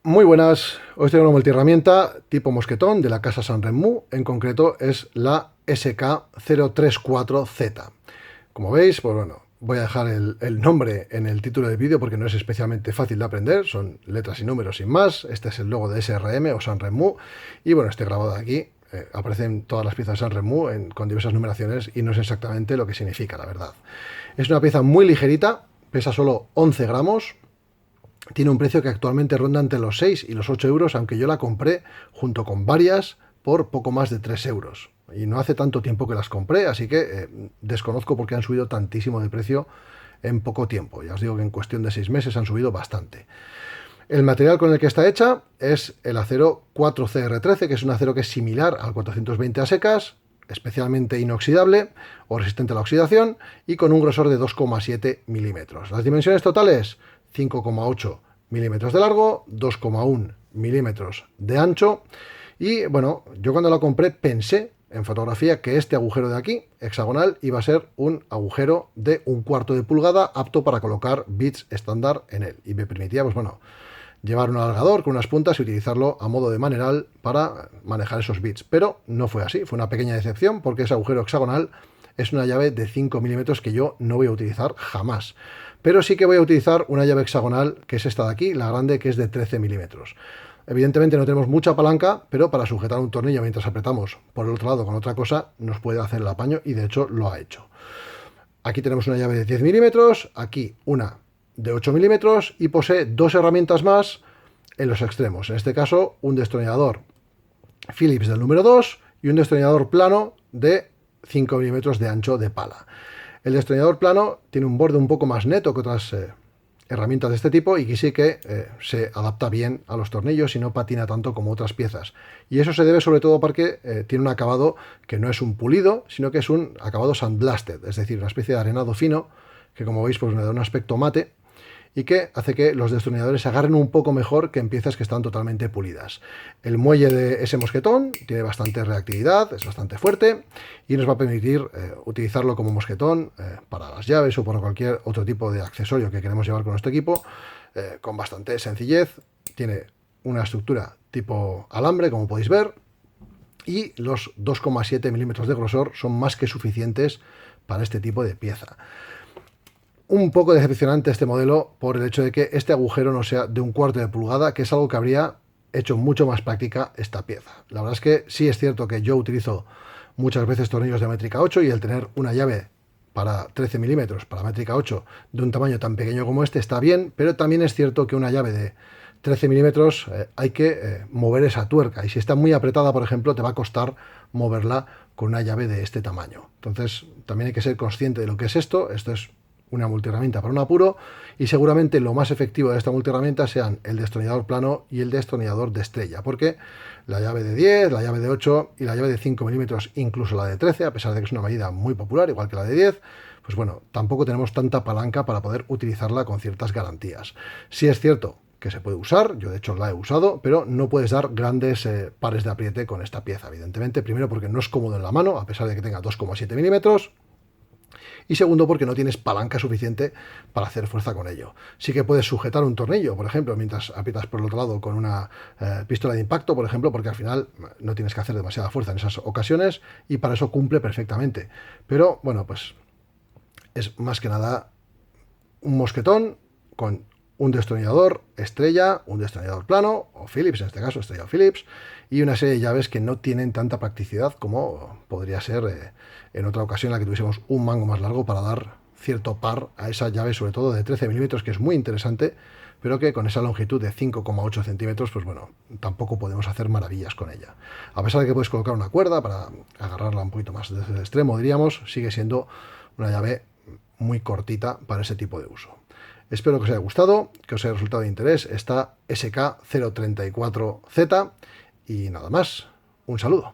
Muy buenas, hoy tengo una multiherramienta tipo mosquetón de la casa Sanrenmu, en concreto es la SK034Z. Como veis, pues bueno, voy a dejar el nombre en el título del vídeo porque no es especialmente fácil de aprender, son letras y números sin más. Este es el logo de SRM o Sanrenmu y bueno, este grabado de aquí. Aparecen todas las piezas de Sanrenmu con diversas numeraciones y no es exactamente lo que significa, la verdad. Es una pieza muy ligerita, pesa solo 11 gramos. Tiene un precio que actualmente ronda entre los 6 y los 8 euros, aunque yo la compré junto con varias por poco más de 3 euros. Y no hace tanto tiempo que las compré, así que desconozco por qué han subido tantísimo de precio en poco tiempo. Ya os digo que en cuestión de 6 meses han subido bastante. El material con el que está hecha es el acero 4CR13, que es un acero que es similar al 420 a secas, especialmente inoxidable o resistente a la oxidación y con un grosor de 2,7 milímetros. Las dimensiones totales: 5,8 milímetros de largo, 2,1 milímetros de ancho. Y bueno, yo cuando la compré pensé en fotografía que este agujero de aquí, hexagonal, iba a ser un agujero de 1/4 de pulgada apto para colocar bits estándar en él. Y me permitía, pues bueno, llevar un alargador con unas puntas y utilizarlo a modo de maneral para manejar esos bits. Pero no fue así, fue una pequeña decepción porque ese agujero hexagonal es una llave de 5 milímetros que yo no voy a utilizar jamás. Pero sí que voy a utilizar una llave hexagonal, que es esta de aquí, la grande, que es de 13 milímetros. Evidentemente no tenemos mucha palanca, pero para sujetar un tornillo mientras apretamos por el otro lado con otra cosa, nos puede hacer el apaño y de hecho lo ha hecho. Aquí tenemos una llave de 10 milímetros, aquí una de 8 milímetros y posee dos herramientas más en los extremos. En este caso, un destornillador Phillips del número 2 y un destornillador plano de 5 milímetros de ancho de pala. El destornillador plano tiene un borde un poco más neto que otras herramientas de este tipo y que sí que se adapta bien a los tornillos y no patina tanto como otras piezas. Y eso se debe sobre todo porque tiene un acabado que no es un pulido, sino que es un acabado sandblasted, es decir, una especie de arenado fino que, como veis, pues me da un aspecto mate y que hace que los destornilladores se agarren un poco mejor que en piezas que están totalmente pulidas. El muelle de ese mosquetón tiene bastante reactividad, es bastante fuerte y nos va a permitir utilizarlo como mosquetón para las llaves o para cualquier otro tipo de accesorio que queremos llevar con nuestro equipo con bastante sencillez. Tiene una estructura tipo alambre, como podéis ver, y los 2,7 milímetros de grosor son más que suficientes para este tipo de pieza. Un poco decepcionante este modelo por el hecho de que este agujero no sea de 1/4 de pulgada, que es algo que habría hecho mucho más práctica esta pieza. La verdad es que sí es cierto que yo utilizo muchas veces tornillos de métrica 8 y el tener una llave para 13 milímetros, para métrica 8, de un tamaño tan pequeño como este está bien, pero también es cierto que una llave de 13 milímetros hay que mover esa tuerca y si está muy apretada, por ejemplo, te va a costar moverla con una llave de este tamaño. Entonces también hay que ser consciente de lo que es esto. Esto es una multiherramienta para un apuro y seguramente lo más efectivo de esta multiherramienta sean el destornillador plano y el destornillador de estrella, porque la llave de 10, la llave de 8 y la llave de 5 milímetros, incluso la de 13, a pesar de que es una medida muy popular, igual que la de 10, pues bueno, tampoco tenemos tanta palanca para poder utilizarla con ciertas garantías. Sí es cierto que se puede usar, yo de hecho la he usado, pero no puedes dar grandes pares de apriete con esta pieza, evidentemente, primero porque no es cómodo en la mano, a pesar de que tenga 2,7 milímetros, y segundo porque no tienes palanca suficiente para hacer fuerza con ello. Sí que puedes sujetar un tornillo, por ejemplo, mientras aprietas por el otro lado con una pistola de impacto, por ejemplo, porque al final no tienes que hacer demasiada fuerza en esas ocasiones y para eso cumple perfectamente. Pero bueno, pues es más que nada un mosquetón con un destornillador estrella, un destornillador plano, o Phillips, en este caso estrella o Phillips, y una serie de llaves que no tienen tanta practicidad como podría ser en otra ocasión en la que tuviésemos un mango más largo para dar cierto par a esa llave, sobre todo de 13 milímetros, que es muy interesante, pero que con esa longitud de 5,8 centímetros, pues bueno, tampoco podemos hacer maravillas con ella. A pesar de que puedes colocar una cuerda para agarrarla un poquito más desde el extremo, diríamos, sigue siendo una llave muy cortita para ese tipo de uso. Espero que os haya gustado, que os haya resultado de interés esta SK034Z y nada más. Un saludo.